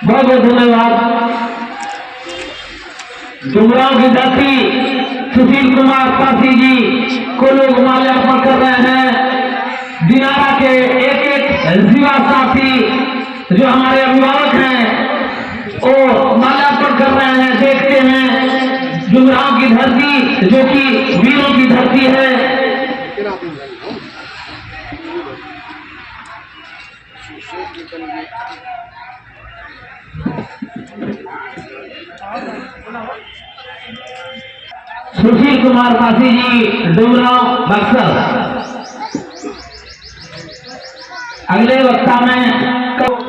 बहुत बहुत धन्यवाद। डुमराव की धरती सुशील कुमार पासी जी को लोग माल्यार्पण कर रहे हैं। दिनारा के एक एक युवा साथी जो हमारे अभिभावक हैं वो माल्यार्पण कर रहे हैं। देखते हैं डुमराव की धरती जो कि वीरों की धरती है। सुशील कुमार पासी जी, डुमराव, बक्सर। अगले वक्ता में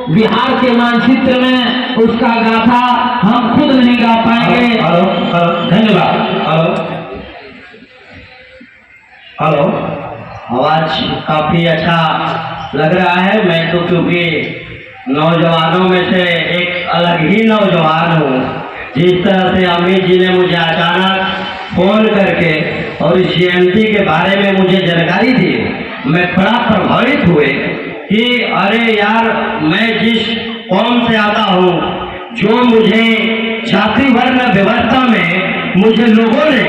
बिहार के मानचित्र में उसका गाथा हम खुद नहीं गा पाएंगे। धन्यवाद। हेलो, आवाज काफी अच्छा लग रहा है। मैं तो क्योंकि नौजवानों में से एक अलग ही नौजवान हूँ। जिस तरह से अमित जी ने मुझे अचानक फोन करके और इस जयंती के बारे में मुझे जानकारी दी, मैं बड़ा प्रभावित हुए कि अरे यार, मैं जिस कौम से आता हूँ, जो मुझे जाति वर्ण व्यवस्था में मुझे लोगों ने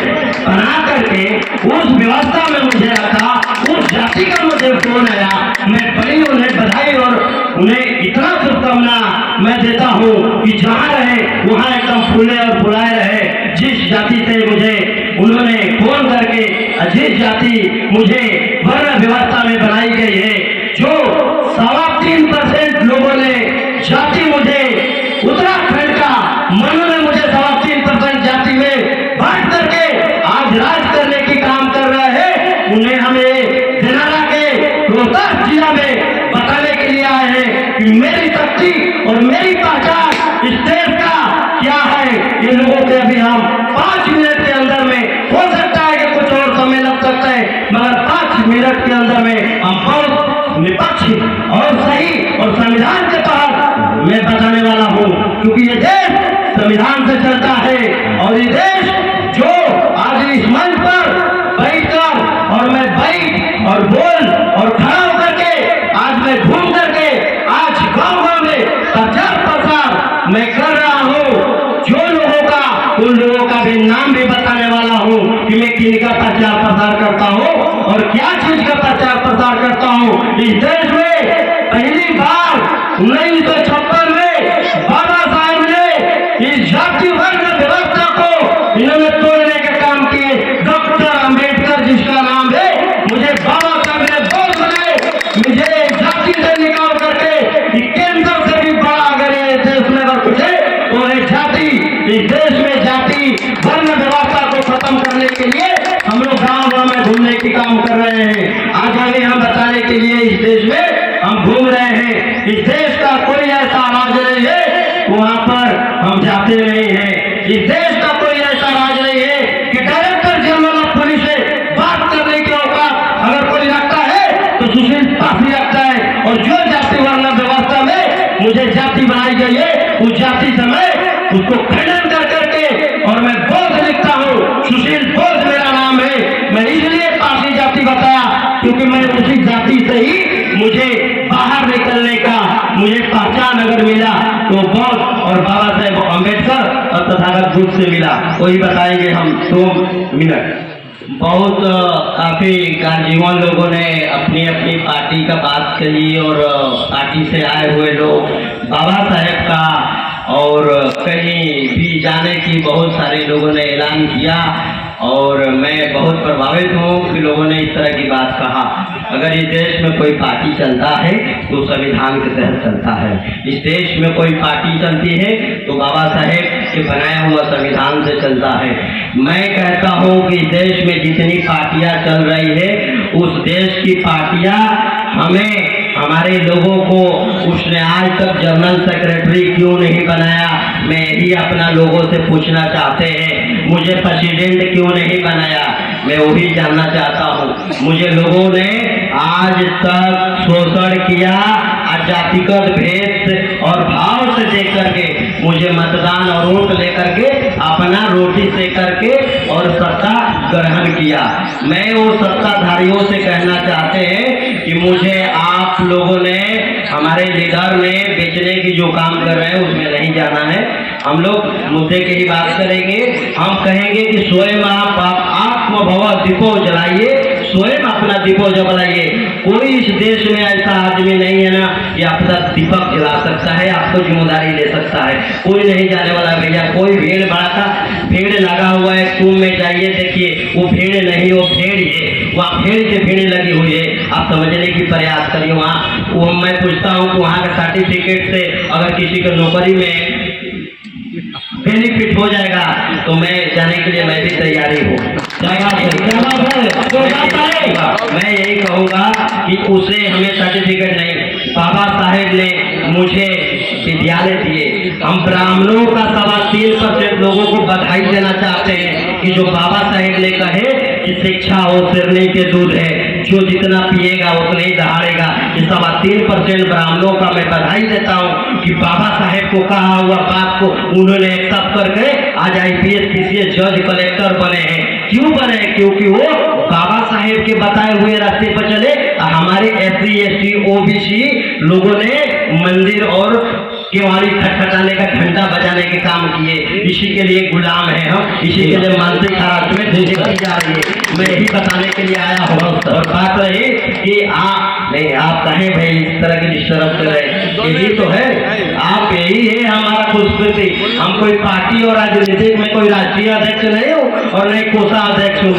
बना करके उस व्यवस्था में मुझे रखा, उस जाति का मुझे फोन आया, मैं बड़ी उन्हें बधाई और उन्हें इतना शुभकामना मैं देता हूँ कि जहाँ रहे वहाँ एकदम फूले और फुलाए रहे। जिस जाति से मुझे उन्होंने फोन करके, जिस जाति मुझे वर्ण व्यवस्था में बनाई गई है, जो 3.25% लोगों ने जाति मुझे उत्तराखंड का मनु ने मुझे 3.25% जाति में बांट करके आज राज करने की काम कर रहे हैं, उन्हें हमें दिनारा के रोहतास जिला में बताने के लिए आए हैं कि मेरी शक्ति और मेरी पहचान इस देश का क्या है। इन लोगों के अभी हम 5 मिनट के अंदर में, हो सकता है कि कुछ और समय लग सकता है, मगर 5 मिनट के अंदर में हम बहुत निष्पक्ष और सही और संविधान के तहत मैं बताने वाला हूँ, क्योंकि ये देश संविधान से चलता है। और ये देश जो आज इस मंच पर बैठकर और मैं बैठ और बोल और खड़ा होकर के आज मैं घूम करके आज गाँव में प्रचार प्रसार मैं कर रहा हूँ। जो लोगों का, उन लोगों का भी नाम भी बताने वाला हूँ कि मैं किनका प्रचार प्रसार करता हूँ और क्या चीज का प्रचार प्रसार करता हूँ। इस देश में पहली बार 1956 में बाबा साहेब ने इस जाति वर्ण व्यवस्था को इन्होंने तोड़ने का काम किए। डॉक्टर अंबेडकर जिसका नाम है, मुझे बाबा साहब ने बहुत बनाए, मुझे जाति से निकाल करके केंद्र से भी बड़ा अगर ये देश में अगर कुछ है तो है जाति। इस देश में जाति वर्ण व्यवस्था को खत्म करने के लिए हम लोग गाँव में घूमने की काम कर रहे हैं। आज आगे हम बताने के लिए इस देश में हम घूम रहे हैं। इस देश का कोई ऐसा राज नहीं है वहाँ पर हम जाते नहीं हैं। इस देश का कोई ऐसा राज नहीं है कि डायरेक्टर जनरल ऑफ पुलिस से बात करने की औकात अगर कोई रखता है तो सुशील पासी रखता है। और जो जाति वर्ण व्यवस्था में मुझे जाति बनाई गई है, उस जाति से मैं उसको खंडन कर करके और मैं बोध लिखता हूँ। सुशील बोध मेरा नाम है। मैं इसलिए पासी जाति बताया क्योंकि मैं उसी जाति से ही मुझे बाहर निकलने का मुझे पहचान अगर मिला तो बौद्ध और बाबा साहेब अम्बेडकर और तथागत बुद्ध से मिला। वही बताएंगे हम 2 मिनट। बहुत काफी गार्जियन लोगों ने अपनी अपनी पार्टी का बात करी और पार्टी से आए हुए लोग बाबा साहेब का और कहीं भी जाने की बहुत सारे लोगों ने ऐलान किया और मैं बहुत प्रभावित हूँ कि लोगों ने इस तरह की बात कहा। अगर इस देश में कोई पार्टी चलता है तो संविधान के तहत चलता है। इस देश में कोई पार्टी चलती है तो बाबा साहेब के बनाया हुआ संविधान से चलता है। मैं कहता हूँ कि इस देश में जितनी पार्टियां चल रही है, उस देश की पार्टियां हमें, हमारे लोगों को उसने आज तक जनरल सेक्रेटरी क्यों नहीं बनाया, मैं यही अपना लोगों से पूछना चाहते हैं। मुझे प्रेसिडेंट क्यों नहीं बनाया, मैं वही जानना चाहता हूँ। मुझे लोगों ने आज तक शोषण किया, जातिगत भेद और भाव से दे करके मुझे मतदान और वोट लेकर के अपना रोटी से करके और सत्ता ग्रहण किया। मैं वो सत्ताधारियों से कहना चाहते हैं कि मुझे आप लोगों ने, हमारे लीडर ने बेचने की जो काम कर रहे हैं उसमें नहीं जाना है। हम लोग मुद्दे की ही बात करेंगे। हम कहेंगे कि स्वयं आप आत्मभव दीपो जलाइए, स्वयं अपना दीपो जलाइए। कोई इस देश में ऐसा आदमी नहीं है ना कि आपका दीपक जला सकता है, आपको जिम्मेदारी ले सकता है। कोई नहीं जाने वाला भैया। कोई भीड़ भड़ाका, भीड़ लगा हुआ है, कुंभ में जाइए देखिए, वो भीड़ नहीं, वो भेड़ है, वहाँ भेड़ से भीड़ लगी हुई है। आप समझने की प्रयास करिए। वहाँ वो मैं पूछता हूँ कि वहाँ के सर्टिफिकेट से अगर किसी को नौकरी में बेनिफिट हो जाएगा तो मैं जाने के लिए मैं भी तैयारी हूँ। मैं यही कहूँगा कि उसे हमें सर्टिफिकेट नहीं, बाबा साहेब ने मुझे विद्यालय दिए। हम ब्राह्मणों का 3.25% लोगों को बधाई देना चाहते हैं कि जो बाबा साहेब ने कहे कि शिक्षा हो सिरनी के दूध है, जो जितना पिएगा उतना ही दहाड़ेगा। इस 3.25% ब्राह्मणों का मैं बधाई देता हूँ कि बाबा साहेब को कहा हुआ बात को उन्होंने एक्सेप्ट करके आज IPS PCS जज कलेक्टर बने हैं। क्यों बने? क्योंकि वो बाबा साहेब के बताए हुए रास्ते पर चले। हमारे SC ST OBC लोगों ने मंदिर और केवाड़ी खटखटाने का घंटा बजाने के काम किए। इसी के लिए गुलाम है हम, इसी के लिए मानसिक हरासमेंट की जा रही है। मैं यही बताने के लिए आया हूँ। और बात रही कि आप नहीं, आप कहें भाई इस तरह की डिस्टर्ब कर रहे, यही तो है, आप यही है हमारा खुशखुशी। हम कोई पार्टी और राजनीतिक में कोई राष्ट्रीय अध्यक्ष नहीं हूँ और नहीं कोषाध्यक्ष हूँ।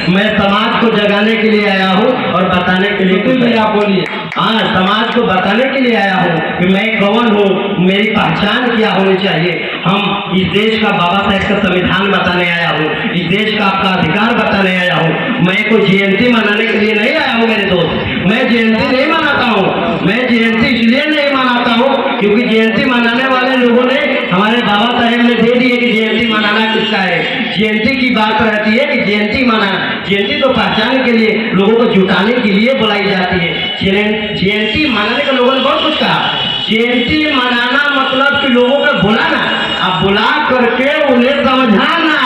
मैं समाज को जगाने के लिए आया हूँ और बताने के लिए। कुछ आप बोलिए। हाँ, समाज को बताने के लिए आया हूँ कि मैं कौन हूँ, मेरी पहचान क्या होनी चाहिए। हम इस देश का बाबा साहेब का संविधान बताने आया हूँ, इस देश का आपका अधिकार बताने आया हूँ। मैं कोई जयंती मनाने के लिए नहीं आया हूँ मेरे दोस्त। मैं जयंती नहीं मनाता हूँ। मैं जयंती इसलिए नहीं मनाता हूँ क्योंकि जयंती मनाने वाले लोगों ने हमारे बाबा साहेब ने दे दिए कि जयंती मनाना किसका है। जयंती की बात रहती है कि जयंती मनाना, जयंती तो पहचान के लिए लोगों को जुटाने के लिए बुलाई जाती है। जयंती मनाने का लोगों ने बहुत कुछ कहा। जयंती मनाना मतलब कि लोगों को बुलाना, अब बुला करके उन्हें समझाना,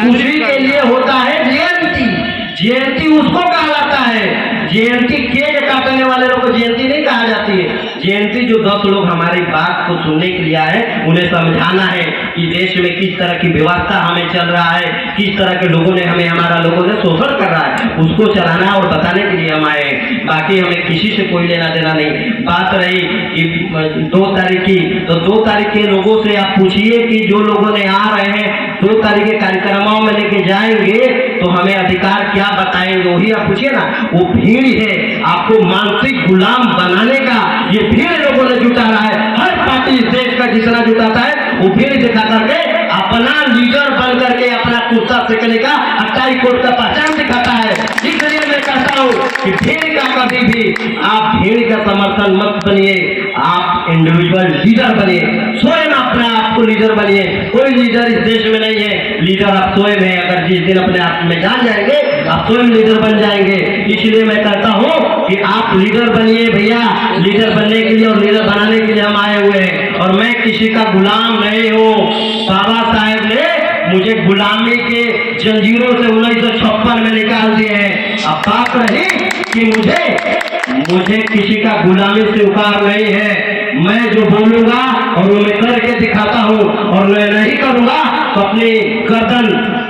उसी के लिए होता है जयंती। जयंती उसको कहा जाता है। जयंती केक काटने वाले लोगों को जयंती नहीं कहा जाती है। जयंती जो 10 लोग हमारी बात को सुनने के लिए आए, उन्हें समझाना है कि देश में किस तरह की व्यवस्था हमें चल रहा है, किस तरह के लोगों ने हमें, हमारा लोगों ने शोषण कर रहा है, उसको चलाना और बताने के लिए हम आए। बाकी हमें किसी से कोई लेना देना नहीं। बात रही कि 2 तारीख की, तो 2 तारीख के लोगों से आप पूछिए कि जो लोगों ने आ रहे हैं 2 तारीख के कार्यक्रमों में लेके जाएंगे तो हमें अधिकार क्या बताएंगे, वही आप पूछिए ना। वो भीड़ है आपको मानसिक गुलाम बनाने का, ये भीड़ लोगों ने जुटा रहा है। हर पार्टी इस देश का जितना जुटाता है वो भीड़ दिखा करके अपना लीडर बन करके अपना कुर्ता सेकने का, अट्टाई कोट का पहचान दिखाता है। इसलिए मैं कहता हूँ कि भीड़ का कभी भी आप भीड़ का समर्थन मत बनिए, आप इंडिविजुअल लीडर बनिए, स्वयं अपने आप को लीडर बनिए। कोई लीडर इस देश में नहीं है, लीडर आप स्वयं है। अगर जिस दिन अपने आप में जान जाएंगे आप स्वयं लीडर बन जाएंगे। इसलिए मैं कहता हूँ कि आप लीडर बनिए भैया। लीडर बनने के लिए और लीडर बनाने के लिए हम आए हुए हैं और मैं किसी का गुलाम नहीं हूँ। बाबा साहेब ने मुझे गुलामी के जंजीरों से 1956 में निकाल दिए हैं। अब बात रही कि मुझे किसी का गुलामी स्वीकार नहीं है। मैं जो बोलूंगा और वो मैं करके दिखाता हूँ, और मैं नहीं करूंगा तो अपनी गर्दन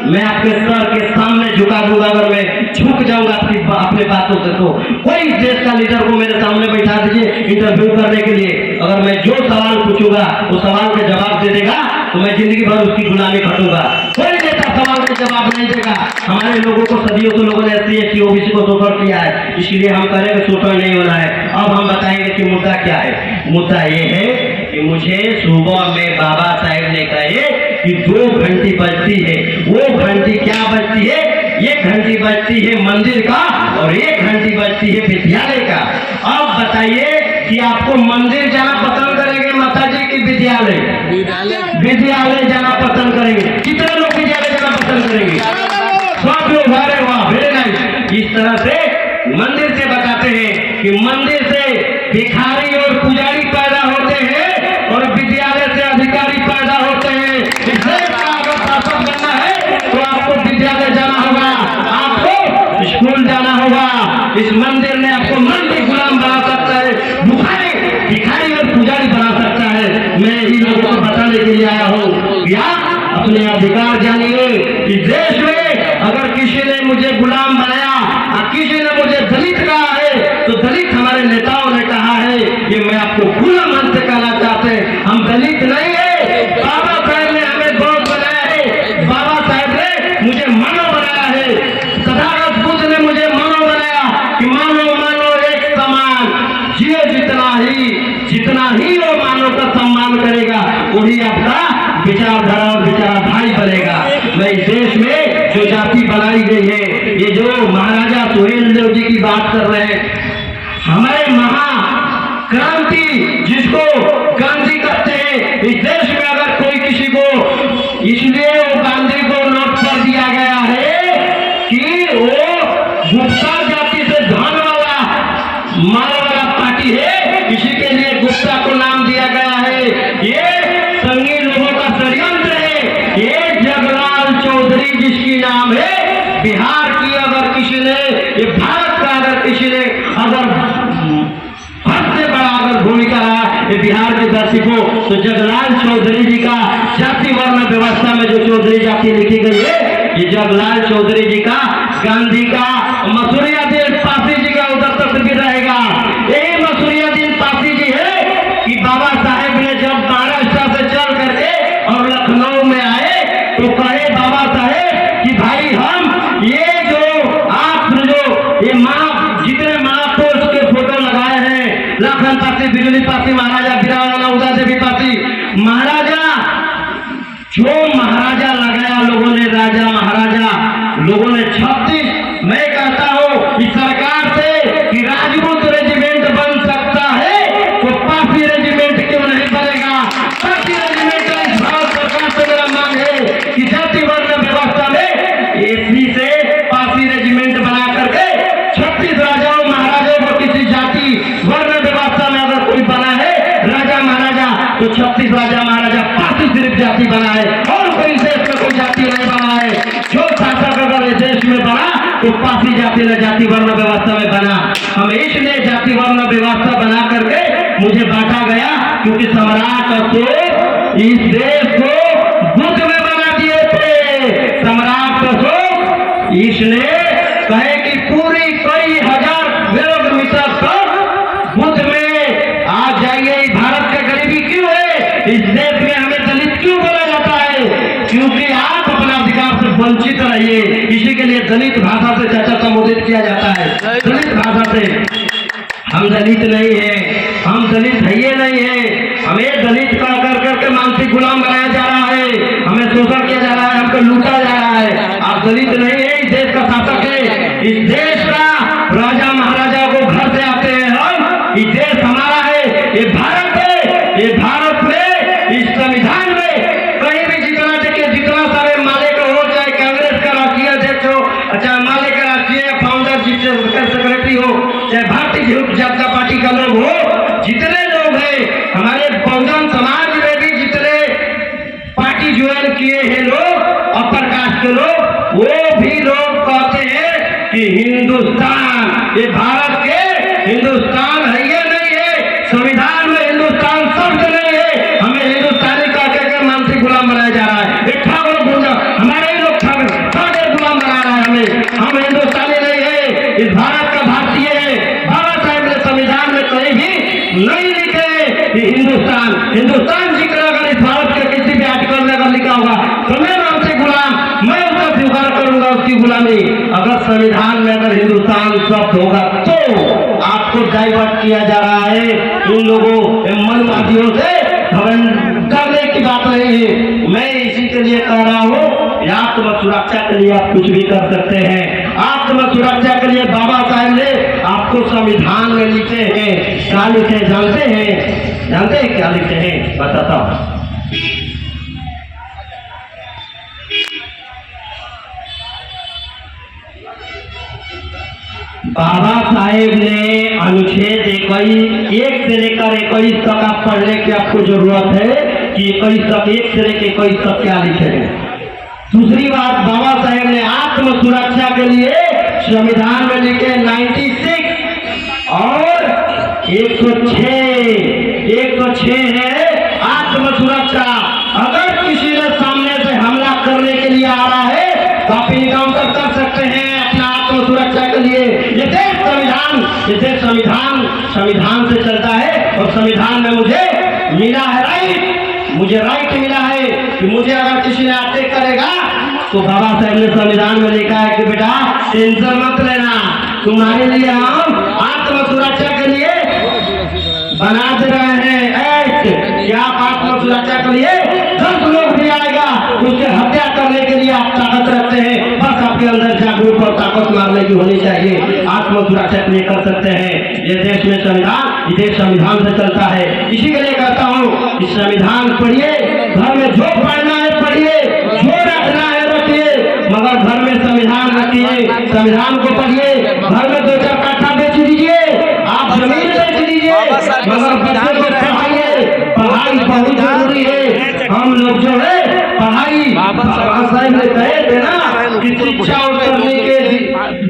मैं आपके सर के सामने झुका दूंगा। अगर मैं झुक जाऊंगा अपने बातों से तो कोई इस देश का लीडर को मेरे सामने बैठा दीजिए इंटरव्यू करने के लिए। अगर मैं जो सवाल पूछूंगा उस सवाल के जवाब दे देगा तो मैं जिंदगी भर उसकी गुलामी खटूंगा। कोई नेता सवाल के जवाब नहीं देगा। हमारे लोगों को सदियों से लोगों ने SC ST OBC को शोषण किया है, इसलिए हम करेंगे शोषण नहीं होना है। अब हम बताएंगे कि मुद्दा क्या है। मुद्दा ये है कि मुझे सुबह में बाबा साहेब ने कहे कि 2 घंटी बजती है। वो घंटी क्या बजती है? 1 घंटी बजती है मंदिर का और 1 घंटी बजती है विद्यालय का। अब बताइए कि आपको मंदिर जाना पसंद करेंगे माता जी की विद्यालय? विद्यालय जाना पसंद करेंगे। कितने लोग विद्यालय जाना पसंद करेंगे? सब लोग। अरे वाह, वेरी नाइस। इस तरह से मंदिर से बताते हैं कि मंदिर से भिखारी और पुजारी पैदा होते हैं और विद्यालय से अधिकारी पैदा होते हैं। इसलिए अगर शासन करना है तो आपको विद्यालय जाना होगा, आपको स्कूल जाना होगा। इस मंदिर ने आपको मंदिर गुलाम बना सकता है, भिखारी और पुजारी बना सकता है। यही लोगों को बताने के लिए आया हूँ। या अपने अधिकार जानिए कि देश में अगर किसी ने मुझे गुलाम बनाया और किसी ने मुझे दलित कहा है, तो दलित हमारे नेताओं ने कहा है कि मैं आपको खुला मन से कहना चाहते हैं, हम दलित नहीं है। बाबा साहेब ने हमें बौद्ध बनाया है, बाबा साहेब ने मुझे मानव बनाया है, तथागत बुद्ध ने मुझे मानव बनाया कि मानव मानव एक समान जिए, जितना ही वो मानव का सम्मान करेगा वही आपका विचारधारा और विचारधारी बनेगा। मैं इस देश में जो जाति बनाई गई है, ये जो महाराजा सुहेलदेव जी की बात कर रहे हैं, हमारे महाक्रांति जिसको गांधी कहते हैं, इस देश में अगर कोई किसी को, इसलिए वो गांधी को नोट कर दिया गया है कि वो गुप्ता जाति से धन वाला माल वाला पार्टी है, इसी के लिए गुप्ता को नाम दिया गया है। ये संगी लोगों का षड्यंत्र है। ये जगलाल चौधरी जिसकी नाम है, बिहार की अगर किसी ने, ये भारत का अगर किसी ने अगर हद से बड़ा अगर भूमिका रहा ये बिहार की धरती को, तो जगलाल चौधरी जी का जाति वर्ण व्यवस्था में जो चौधरी जाति लिखी गई है, ये जगलाल चौधरी जी का, गांधी का, मसूरियादीन पासी जी का उधर तक भी रहेगा। यही मसूरियादीन पासी जी है कि बाबा साहेब ने जब महाराष्ट्र से चल करके और लखनऊ में आए तो कहे बाबा साहेब कि भाई हम ये जो आप जो ये जितने महापुरुष के फोटो लगाए हैं, लखन पासी, बिजली पासी, महाराजा बिरावाना, उदा देवी पासी, महाराजा जो महाराजा लगाया लोगों ने, राजा महाराजा लोगों ने 36, मैं कहता हूं इस सरकार से कि राजपूत रेजिमेंट बन सकता है तो पासी रेजिमेंट क्यों नहीं बनेगा? पासी रेजिमेंट इस भारत सरकार से मेरा मांग है कि जाति वर्ण व्यवस्था में एसी से पासी रेजिमेंट बना करके 36 राजाओं महाराजाओं को किसी जाति वर्ण व्यवस्था में अगर कोई बना है राजा महाराजा, तो 36 राजा महाराजा पासी सिर्फ जाति बना है और कोई देश में कोई जाति नहीं बना है। जो शासक अगर इस देश में बना तो पासी जाति ने जाति वर्ण व्यवस्था में बना। हम इसलिए जाति वर्ण व्यवस्था बना करके मुझे बांटा गया क्योंकि सम्राट अशोक इस देश को बुद्ध में बना दिए थे। सम्राट अशोक इसने कहे कि पूरी कई हजार किलोमीटर तक बुद्ध में आ जाइए। भारत का गरीबी क्यों है? इस देश में हमें दलित क्यों बोला जाता है? क्योंकि आप अपना अधिकार से वंचित रहिए। इसी के लिए दलित भाषा से चर्चा संबोधित किया जाता है। दलित भाषा से हम दलित नहीं है, हम दलित है ये नहीं है, हमें दलित का कर करके मानसिक गुलाम बनाया जा रहा है, हमें शोषण किया जा रहा है, हमको लूटा जा रहा है। आप दलित नहीं है, इस देश का शासक है, इस देश का राजा महाराजा को घर से आते हैं हम, ये देश हमारा है, ये भारत है। ये भारत में इस संविधान में कहीं भी जितना सारे माले का हो, चाहे कांग्रेस का राष्ट्रीय अध्यक्ष हो, चाहे माले का राष्ट्रीय फाउंडर सेक्रेटरी हो, चाहे भारतीय जनता पार्टी का लोग हो, जितने लोग हैं हमारे बहुजन समाज में भी जितने पार्टी ज्वाइन किए हैं लोग, अपर कास्ट के लोग, वो भी लोग कहते हैं कि हिंदुस्तान ये भारत के हिंदुस्तान है, ये नहीं है। संविधान में हिंदुस्तान शब्द नहीं है, हमें हिंदुस्तानी कहकर मानसिक गुलाम बनाया जा रहा है। एक ठाकुर हमारे ही लोग ठाकुर गुलाम बना रहा है हमें, हम हिंदुस्तानी नहीं है, इस भारत का भारतीय है। बाबा साहेब ने संविधान में कहीं भी नहीं लिखे कि हिंदुस्तान जिक्र अगर इस भारत के किसी भी आर्टिकल में अगर लिखा होगा तो मैं मानसिक गुलाम, मैं उसका स्वीकार करूंगा उसकी गुलामी। अगर संविधान में अगर हिंदुस्तान शब्द होगा तो आपको डाइवर्ट किया जा रहा है। इन लोगों मनवादियों से करने की बात नहीं है। मैं इसी के लिए कह रहा हूँ, आत्म सुरक्षा के लिए आप कुछ भी कर सकते हैं। आत्म सुरक्षा के लिए बाबा साहेब ने आपको संविधान में लिखे हैं, क्या लिखे जानते हैं क्या लिखे हैं? बताता हूँ। बाबा साहेब ने अनुच्छेद 1 से लेकर 21 तक आप पढ़ने की आपको जरूरत है कि 21 तक 1 से लेकर 21 तक क्या लिखे हैं। दूसरी बात, बाबा साहेब ने आत्म सुरक्षा के लिए संविधान में लिखे 96 और 106 है आत्म सुरक्षा। अगर किसी ने सामने से हमला करने के लिए आ रहा है तो आप इनकाउंटर कर सकते हैं अपना आत्म सुरक्षा के लिए। ये देश संविधान से चलता है और संविधान में मुझे मिला है राइट मिला है कि मुझे अगर किसी ने अटैक करेगा तो बाबा साहब ने संविधान में लिखा है कि बेटा टेंशन मत लेना, तुम्हारे लिए हम आत्म सुरक्षा के लिए बना दे रहे हैं एक्ट कि आप आत्म सुरक्षा के लिए 10 लोग भी आएगा उसके हत्या करने के लिए आप ताकत रखते हैं। बस आपके अंदर जागरूक और ताकत मारने की होनी चाहिए, आत्म सुरक्षा के लिए कर सकते हैं। ये देश में संविधान, ये देश संविधान से चलता है। इसी के लिए कहता हूँ कि संविधान पढ़िए, घर में जो पढ़ना है पढ़िए, जो रखना है रखिए, मगर घर में संविधान रखिए, संविधान को पढ़िए। घर में 2-4 कट्ठा बेच दीजिए, आप जमीन बेच दीजिए, मगर बच्चे को पढ़ाइए। पढ़ाई बहुत जरूरी है। हम लोग जो है पढ़ाई, बाबा साहब ने कहे थे ना कि शिक्षा और करने के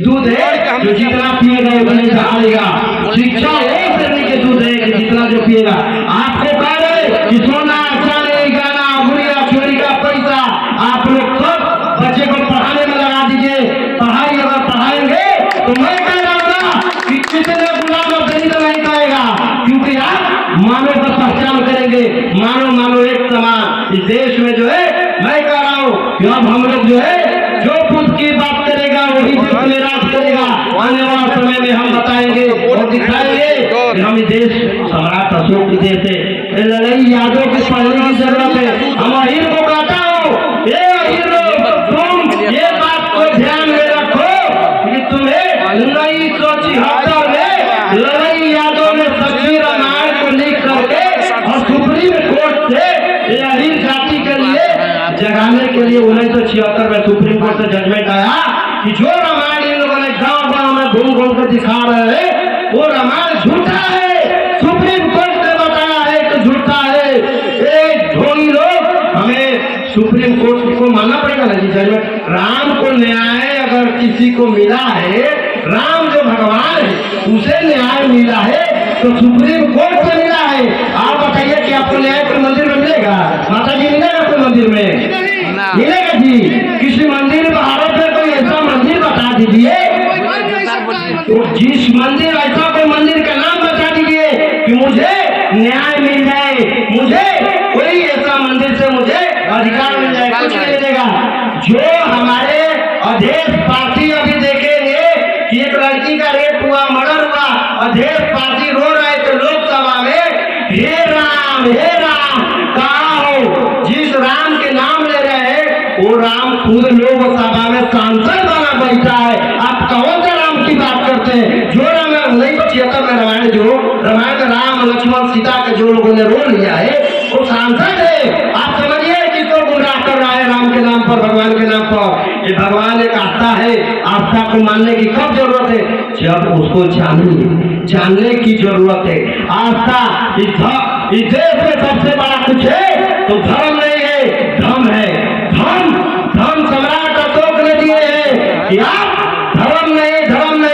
दूध है जो जितना पिएगा उतने झाड़ेगा। शिक्षा वो करने के दूध है कि जितना जो पिएगा। आपको कह रहे कि सोना चांदी गहना गुड़िया चोरी का पैसा आप लोग सब बच्चे को पढ़ाने में लगा दीजिए। पढ़ाई अगर पढ़ाएंगे तो मैं कह रहा हूँ कि कितने गुलाम और दरिद्र नहीं कहेगा, क्योंकि आप मानव का पहचान करेंगे, मानव एक समान। इस देश में जो है मैं कह रहा हूँ कि अब हम लोग जो है जो खुद की बात करेगा वही देश में राज करेगा। आने वाला समय में हम बताएंगे और दिखाएंगे कि हम इस देश सम्राट अशोक के देश है। लड़ाई यादों की पढ़ने की जरूरत है। हम अहिर को कहता हूँ, ये अहिर तुम ये बात को ध्यान में रखो कि तुम्हें 1976 में लड़ाई यादों ने सच्ची रामायण को लिख करके और सुप्रीम कोर्ट से अहिर जाति के लिए जगाने के लिए 1976 में सुप्रीम कोर्ट से जजमेंट आया कि जो रामायण इन लोगों ने गांव में घूम कर दिखा रहे हैं वो रामायण झूठा है। सुप्रीम कोर्ट ने बताया है कि झूठा है। एक ढोंगी लोग, हमें सुप्रीम कोर्ट को मानना पड़ेगा ना जी जजमेंट। राम को न्याय अगर किसी को मिला है, राम जो भगवान है उसे न्याय मिला है तो सुप्रीम कोर्ट में मिला है। आप बताइए कि आपको न्याय कोई मंदिर में मिलेगा? माता जी मिलेगा कोई मंदिर में? मिलेगा जी? किसी मंदिर भारत में कोई ऐसा मंदिर बता दीजिए, तो जिस मंदिर ऐसा कोई मंदिर का नाम बता दीजिए कि मुझे न्याय मिल जाए, मुझे कोई ऐसा मंदिर से मुझे अधिकार मिल जाए। कुछ नहीं मिलेगा। जो हमारे अधेश पार्टी अभी देखेंगे कि एक लड़की का रेप हुआ, मर्डर हुआ, अधेश पार्टी रो रहे थे लोकसभा में, हे राम कहाँ हो? जिस राम के नाम ले रहे हैं वो राम खुद लोकसभा में सांसद बना बैठा है। आप कौन सा राम की बात करते हैं? जो राम 1976 में रामायण में राम लक्ष्मण सीता के जो लोगों ने रोल लिया है वो सांसद है। आप समझिए किसको गुमराह कर रहा है राम के नाम पर, भगवान के नाम पर। ये भगवान एक आस्था है, आस्था को मानने की कब जरूरत है? जब उसको जानने की जरूरत है। आस्था इस देश में सबसे बड़ा कुछ है तो धर्म नहीं है, धम है। धम सम्राट अशोक ने दिए है कि आप धर्म नहीं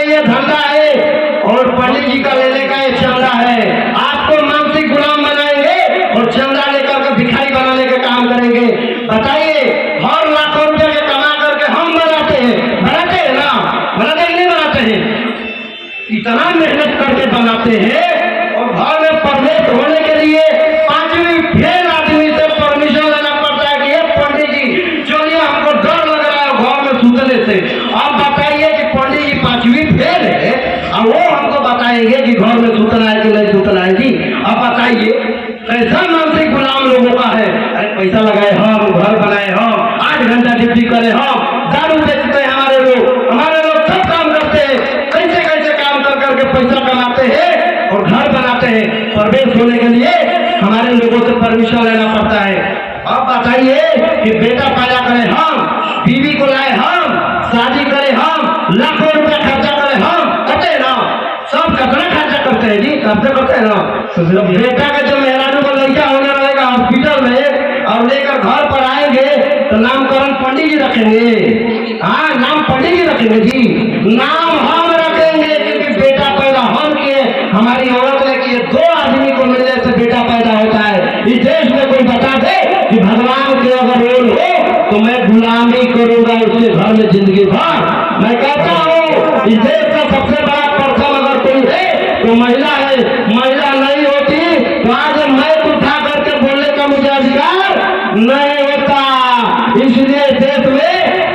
है, धंधा है और पंडित जी का लेने का ये चंदा है। आपको मानसिक गुलाम बनाएंगे और चंदा लेकर के भिखारी बनाने के काम करेंगे। बताइए, हर लाखों रुपए के कमा करके हम बनाते हैं ना? बनाते हैं नहीं बनाते हैं? इतना मेहनत करके बनाते हैं और घर में प्रवेश होने के लिए 5वीं फेल आदमी से परमिशन लेना पड़ता है कि ये पंडित जी चलिए हमको डर लग रहा है घर में सुतने से। अब बताइए कि पंडित जी 5वीं फेल है और वो हमको बताएंगे कि घर में सुतना है कि नहीं सुतना है जी। अब बताइए कैसा मानसिक गुलाम लोगों का है। अरे पैसा लगाए हम, घर बनाए हम, 8 घंटा ड्यूटी करे हम, दारू बेचते हैं हमारे लोग सब काम करते हैं, कैसे काम कर करके पैसा कमाते हैं और घर बनाते हैं। प्रवेश होने के लिए हमारे लोगों से परमिशन लेना पड़ता है। अब बताइए कि बेटा पैदा करें हम, बीवी को लाए हम, शादी करें हम, लाखों रुपया खर्चा करें हम, करते हैं ना? सब कितना खर्चा करते हैं जी, खर्चा करते हैं ना? बेटा का जब मेहरानू का लड़का होने रहेगा हॉस्पिटल में और लेकर घर पर आएंगे तो नामकरण पंडित जी रखेंगे। हाँ, नाम पंडित जी रखेंगे जी, नाम हम रखेंगे क्योंकि बेटा पैदा हम किए, हमारी औरत ने किए। 2 आदमी को मिलने से बेटा पैदा होता है। इस देश में कोई तो मैं गुलामी करूंगा उसके घर में जिंदगी भर। मैं कहता हूँ इस देश का सबसे बड़ा प्रथम अगर कोई है तो महिला है। महिला नहीं होती तो आज मैं उठा करके बोलने का मुझे अधिकार नहीं होता। इसलिए देश में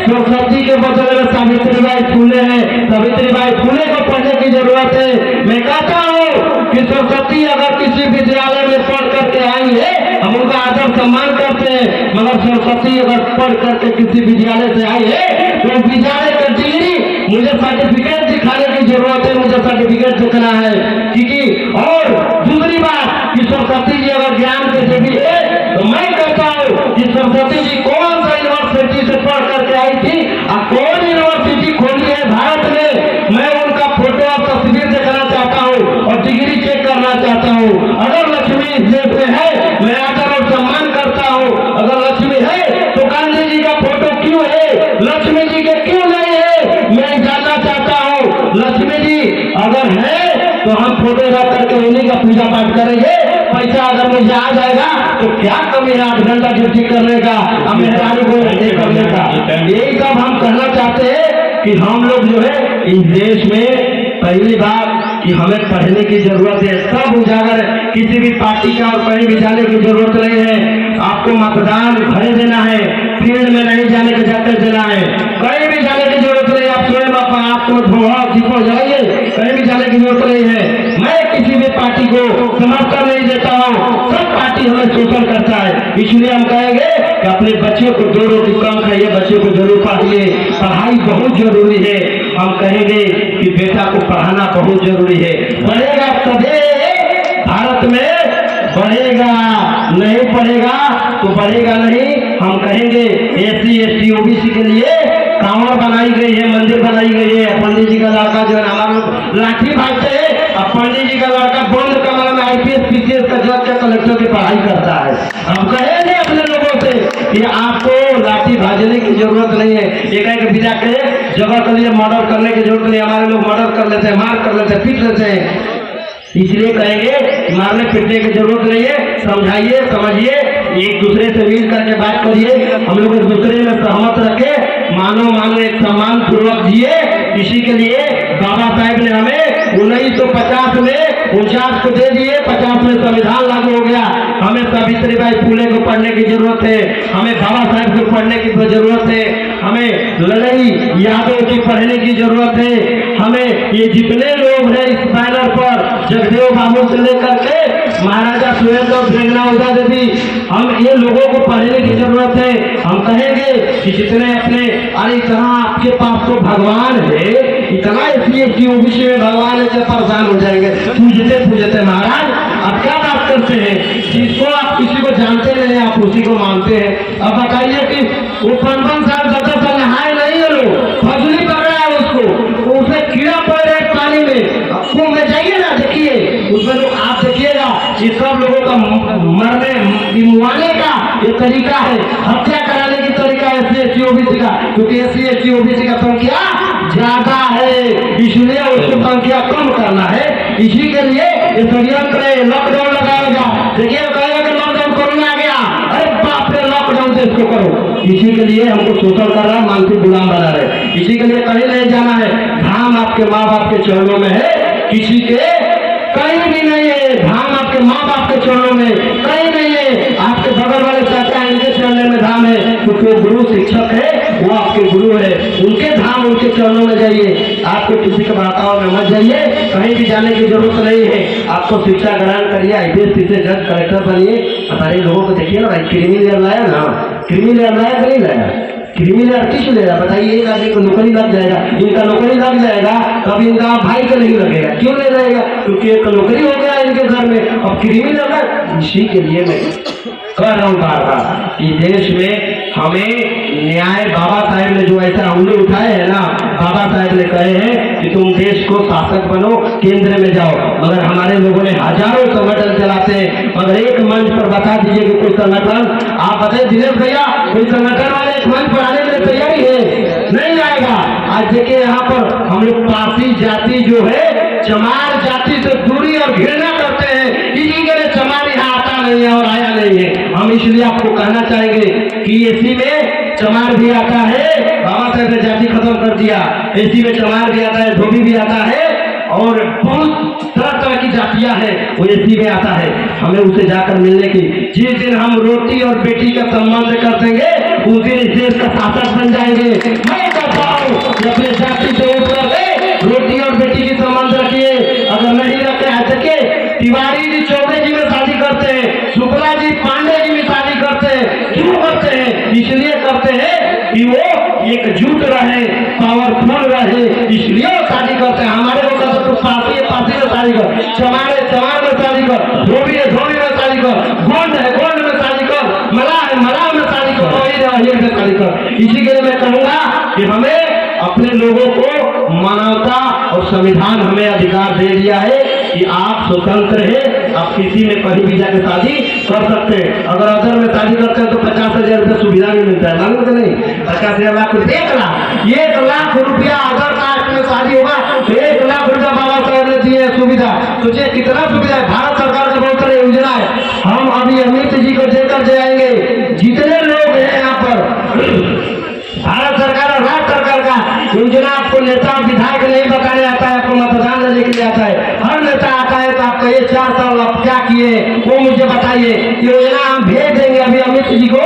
सरस्वती के बदले में सावित्रीबाई फूले हैं। सावित्रीबाई फूले को पढ़ने की जरूरत है। मैं कहता हूँ कि सरस्वती अगर किसी विद्यालय में पढ़ करके आई है हम उनका आदर सम्मान करते हैं, मगर सरस्वती अगर पढ़ करके किसी विद्यालय से आई है तो विद्यालय का डिग्री मुझे सर्टिफिकेट दिखाने की जरूरत है, मुझे सर्टिफिकेट दिखना है। क्योंकि और दूसरी बात कि सरस्वती जी अगर ज्ञान के देवी है तो मैं कहता हूँ कि सरस्वती जी कौन सा यूनिवर्सिटी से पढ़ करके आई थी और कौन यूनिवर्सिटी खोली है भारत में, मैं उनका फोटो और तस्वीर देखना चाहता हूँ और डिग्री चेक करना चाहता हूँ। अगर लक्ष्मी इस देश में है मैं आदर और सम्मान करता हूँ। अगर लक्ष्मी है तो गांधी जी का फोटो क्यों है, लक्ष्मी जी के क्यों नहीं है, मैं जानना चाहता हूँ। लक्ष्मी जी अगर है तो हम फोटो रख करके उन्हीं का पूजा पाठ करेंगे। पैसा अगर मुझे आ जाएगा तो क्या कमी है 8 घंटा ड्यूटी करने का, हम मेहरानी को करने का। यही सब हम कहना चाहते हैं कि हम लोग जो है इस देश में पहली बात कि हमें पढ़ने की जरूरत है। सब उजागर किसी भी पार्टी का और कहीं भी जाने की जरूरत नहीं है। आपको मतदान घरे देना है, फील्ड में नहीं जाने के जाते देना है, कहीं भी जाने की जरूरत नहीं। आप स्वयं आपको जाइए, कहीं भी जाने की जरूरत नहीं है। मैं किसी भी पार्टी को समर्थन नहीं देता हूँ, सब पार्टी हमें शोषण करता है। इसलिए हम कहेंगे कि अपने बच्चों को 2 रोटी कम खाइए, बच्चों को जरूर पढ़िए, पढ़ाई बहुत जरूरी है। हम कहेंगे कि बेटा को पढ़ाना बहुत जरूरी है। पढ़ेगा तभी भारत में बढ़ेगा, नहीं पढ़ेगा तो बढ़ेगा नहीं। हम कहेंगे SC ST OBC के लिए कांवर बनाई गई है, मंदिर बनाई गई है। पंडित जी का लड़का जो है हमारा लाठी भागते है, अब पंडित जी का लड़का बंद कमरा में IPS PCS का जज का कलेक्टर की पढ़ाई करता है। हम कहेंगे अपने लोगों से कि आपको लाठी भाजने की जरूरत नहीं है। एक विदा के जगह के लिए मर्डर करने की जरूरत नहीं। हमारे लोग मर्डर कर लेते हैं, मार कर लेते हैं, पीट लेते हैं। इसलिए कहेंगे मारने पीटने की जरूरत नहीं है। समझाइए, समझिए, एक दूसरे से मिल करके बात करिए। हम लोग एक दूसरे में सहमत रखे, मानो एक सम्मान पूर्वक जिए। इसी के लिए बाबा साहेब ने हमें 1950 में 49 को दे दिए, 50 में संविधान लागू हो गया। हमें सावित्रीबाई फूले को पढ़ने की जरूरत है, हमें बाबा साहेब को पढ़ने की जरूरत है, हमें लड़ई यादव की पढ़ने की जरूरत है। हमें ये जितने लोग हैं इस बैनर पर, जगदेव बाबू से लेकर के महाराजा सुहेलदेव प्रेरणा उदा देवी, हम ये लोगों को पढ़ने की जरूरत है। हम कहेंगे कि जितने अपने अरे इतना आपके पास तो भगवान है, इतना इसलिए कि OBC में भगवान है, परेशान हो जाएंगे पूजते महाराज। अब क्या बात करते हैं, जिसको आप किसी को जानते नहीं आप उसी को मानते हैं। अब बताइए कि वो 55 साल 70 साल नहाए नहीं है, लोग फजली कर रहा है उसको, उसे कीड़ा पड़ रहा है पानी में। आपको में जाइए ना, देखिए उसमें लोग, आप देखिएगा ये सब लोगों का मुआने का ये तरीका है, हत्या कराने की तरीका है SC ST OBC का। क्योंकि SC ST OBC का संख्या ज्यादा है, इसलिए उसको संख्या कम करना है। इसी के लिए ये षड्यंत्र है, लॉकडाउन लगाएगा। देखिए कहेगा कि लॉकडाउन कोरोना आ गया, अरे बाप रे लॉकडाउन से इसको करो। इसी के लिए हमको शोषण कर रहा है, मानसिक गुलाम बना रहे। इसी के लिए कहीं नहीं जाना है, धाम आपके माँ बाप के चरणों में है, किसी के कहीं भी नहीं है। धाम आपके माँ बाप के चरणों में कहीं नहीं है, आपके बगल वाले चाचा इनके चरणों में धाम है। क्योंकि गुरु शिक्षक है, वो आपके गुरु है, उनके धाम उनके चरणों में जाइए। आपको किसी के बाताओं में मत जाइए, कहीं भी जाने की जरूरत नहीं है। आपको शिक्षा ग्रहण करिए, IPS PCS जज कलेक्टर बनिए। हमारे लोगों को देखिए ना भाई, क्रीमी लेयर लाया ना, क्रीमी लेयर लाया कि नहीं लाया, क्रीमी लेयर किस लेगा बताइए। एक आदमी को नौकरी लग जाएगा, इनका नौकरी लग जाएगा, तब इनका भाई का नहीं लगेगा। क्यों नहीं लगेगा, क्योंकि एक नौकरी हो गया इनके घर में, अब क्रीमी लगा। इसी के लिए मैं कह रहा हूँ बार बार कि देश में हमें न्याय, बाबा साहेब ने जो ऐसा उंगली उठाए हैं ना, बाबा साहेब ने कहे हैं कि तुम देश को शासक बनो, केंद्र में जाओ। मगर हमारे लोगों ने हजारों संगठन चलाते हैं, मगर एक मंच पर बता दीजिए कि कोई संगठन, आप बताइए दिनेश भैया, कोई संगठन वाले एक मंच पर आने के लिए तैयारी है? नहीं आएगा। आज देखिए यहाँ पर हम लोग पारसी जाति जो है, चमार जाति से दूरी और घृणा करते हैं। इसी के लिए चमार यहाँ आता नहीं है और आया नहीं है। हम इसलिए आपको कहना चाहेंगे कि इसी में चमार भी आता है, बाबा साहेब ने जाति खत्म कर दिया। एसी में चमार भी आता है, धोबी भी आता है और बहुत तरह तरह की जातियां हैं, वो एसी में आता है। हमें उसे जाकर मिलने की, जिस दिन हम रोटी और बेटी का संबंध कर देंगे उस दिन इस देश का शासक बन जाएंगे। मैं कहता हूँ कि अपने जाति से ऊपर रोटी और बेटी की संबंध रखिए। अगर नहीं रखे सके, तिवारी जी चौबे जी में शादी करते हैं, शुक्ला जी पांडे जी में शादी करते हैं। क्यों करते हैं? इसलिए करते हैं कि वो एकजुट रहे, पावरफुल रहे, इसलिए वो शादी करते हैं। हमारे को कहते तो पासी में शादी कर, चमार में शादी कर, धोबी में शादी कर, गोंड में शादी कर, मलाह में शादी कर, अहीर में शादी कर। इसी के लिए मैं कहूँगा कि हमें अपने लोगों को मानवता और संविधान हमें अधिकार दे दिया है कि आप स्वतंत्र हैं, आप किसी में कहीं भी जाकर शादी कर सकते हैं। अगर अदर में शादी करते हैं तो 50,000 रुपया सुविधा भी मिलता है, मालूम कि नहीं? 50,000 लाख 1 लाख रुपया अदर कास्ट में शादी होगा तो 1 लाख रुपया बाबा साहब ने दिए सुविधा। सोचिए कितना सुविधा है। भारत सरकार का बहुत सारी योजना है। हम अभी अमित जी को देकर जाएंगे। जितने लोग हैं यहाँ पर भारत सरकार और राज्य सरकार का योजना आपको नेता विधायक नहीं बताने आता है, आपको मतदान लेने के लिए आता है। हर नेता आता है तो आप कहिए 4 साल आप क्या किए वो मुझे बताइए। योजना हम भेज देंगे अभी अमित जी को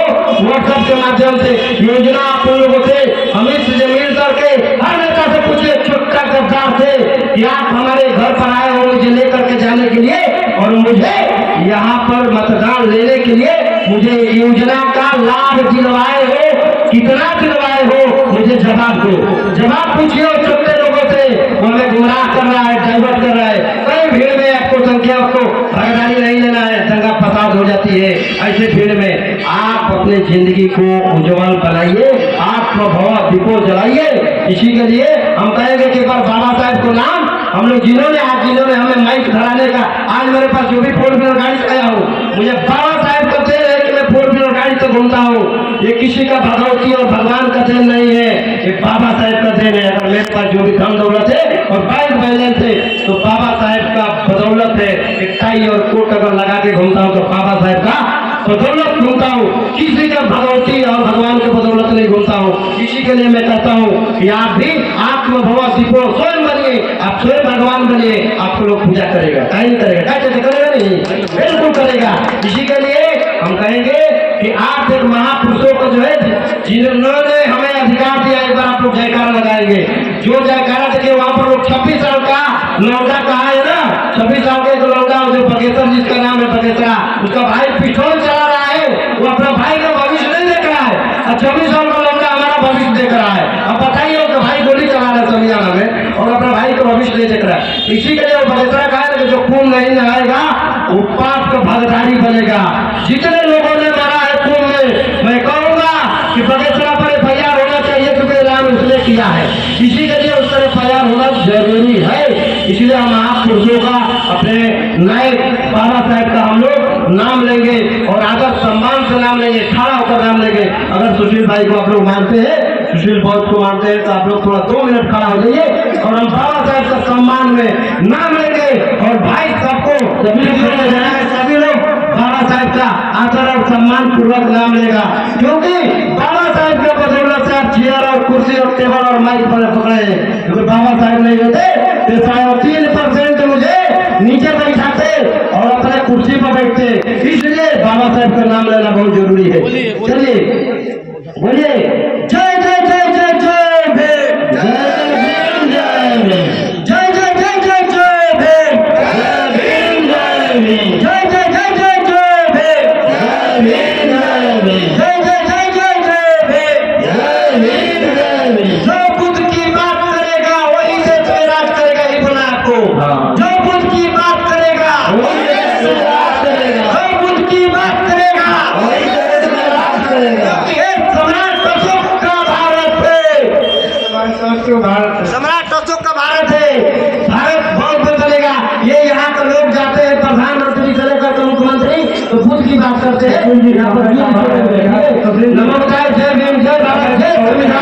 व्हाट्सएप के माध्यम से। योजना आप उन लोगों से अमित जी मिल करके हर नेता से पूछिए, छोटा गद्दार से, कि आप हमारे घर पर आए हो मुझे लेकर के जाने के लिए और मुझे यहाँ पर मतदान लेने के लिए मुझे योजना का लाभ दिलवाए हो, कितना दिलवाए हो, मुझे जवाब दो। जवाब पूछिए छोटे लोगों से, वो हमें गुमराह कर रहा है, डाइवर्ट कर रहा है। कई भीड़ में आपको संख्या को भागीदारी नहीं लेना है, दंगा फसाद हो जाती है। ऐसे भीड़ में आप अपने जिंदगी को उज्जवल बनाइए, आत्मभव दीपो जलाइए। इसी के लिए हम कहेंगे कि एक बार बाबा साहब को नाम हम लोग जिन्होंने हमें माइक धराने का, आज मेरे पास जो भी 4 व्हीलर गाड़ी से आया हूँ, मुझे बाबा साहब का देन है कि मैं 4 व्हीलर गाड़ी से घूमता हूँ। ये किसी का भगवती और भगवान का देन नहीं है, ये बाबा साहब का देन है। अगर मेरे पास जो भी धन दौलत है और बैंक बैलेंस है तो बाबा साहब का बदौलत है। एक टाई और कोट अगर लगा के घूमता हूँ तो बाबा साहब का बदौलत घूमता हूँ, किसी का भगवती और भगवान के बदौलत नहीं घूमता हूँ। इसी के लिए मैं कहता हूँ कि आप भी आत्मभव दीपो स्वयं बनिए, आप स्वयं भगवान बनिए। आपको लोग पूजा करेगा, नहीं करेगा? करेगा नहीं, बिल्कुल करेगा। इसी के लिए हम कहेंगे कि आप एक महापुरुषों को जो है जिन्होंने हमें अधिकार दिया, एक बार आप लोग जयकारा लगाएंगे। जो जयकारा देखे वहां पर लोग 26 साल का लौंडा कहा है ना, 26 साल का एक लौंडा जो बगेश्वर जिसका नाम है बगेश्वरा, उसका भाई पिस्तौल चला रहा है, वो अपना भाई का भविष्य नहीं देख रहा है। और 26 साल का लौंडा हमारा भविष्य देख रहा है। अब बताइए उसका भाई गोली चला रहा है संविधान में और अपना भाई का भविष्य नहीं देख रहा है। इसी के लिए वो बगेश्वरा कहा है कि जो खून नहीं नहाएगा वो पाप का भागीदारी बनेगा। जितने लोगों ने मारा है खून में, मैं कहूँगा कि बगेश्वरा पर FIR होना चाहिए क्योंकि ऐलान उसने किया है। इसी के लिए उस पर FIR होना जरूरी है। इसलिए हम महापुरुषों का, अपने नए बाबा साहब का हम लोग नाम लेंगे और आदर सम्मान से नाम लेंगे, खड़ा होकर नाम लेंगे। अगर सुशील भाई को आप लोग मानते हैं, सुशील बहुत को मानते हैं तो आप लोग थोड़ा 2 मिनट खड़ा हो जाइए और हम बाबा साहब का सम्मान में नाम लेंगे। और भाई सबको सभी लोग बाबा साहब का आदर और सम्मान पूर्वक नाम लेगा, क्योंकि बाबा साहब के बदौलत से आप चेयर और कुर्सी और टेबल और माइक पर पकड़े हैं। क्योंकि बाबा साहब नहीं होते तो 3.5% मुझे नीचे बैठाते और अपने कुर्सी पर बैठते। इसलिए बाबा साहब का नाम लेना बहुत जरूरी है। चलिए बोलिए, जय जय जय जय जय भीम, जय भीम जय भीम, जय जय जय जय जय भीम, जय भीम जय भीम, जय जय जय जय जय भीम, जय भीम जय भीम, जय जय जय जय जय भीम, जय भीम जय भीम। जो बुद्ध की बात करेगा वही देश में राज करेगा, ही बोला आपको। जो बुद्ध की बात करेगा वही देश में राज करेगा, जो बुद्ध की बात करेगा वही देश में राज करेगा। सम्राट अशोक का भारत है। भारत बहुत बदलेगा। ये यहाँ के लोग जाते हैं प्रधानमंत्री से लेकर के मुख्यमंत्री तो बुद्ध की बात करते हैं। नमो बुद्धाय, जय भीम, जय भारत, जय संविधान।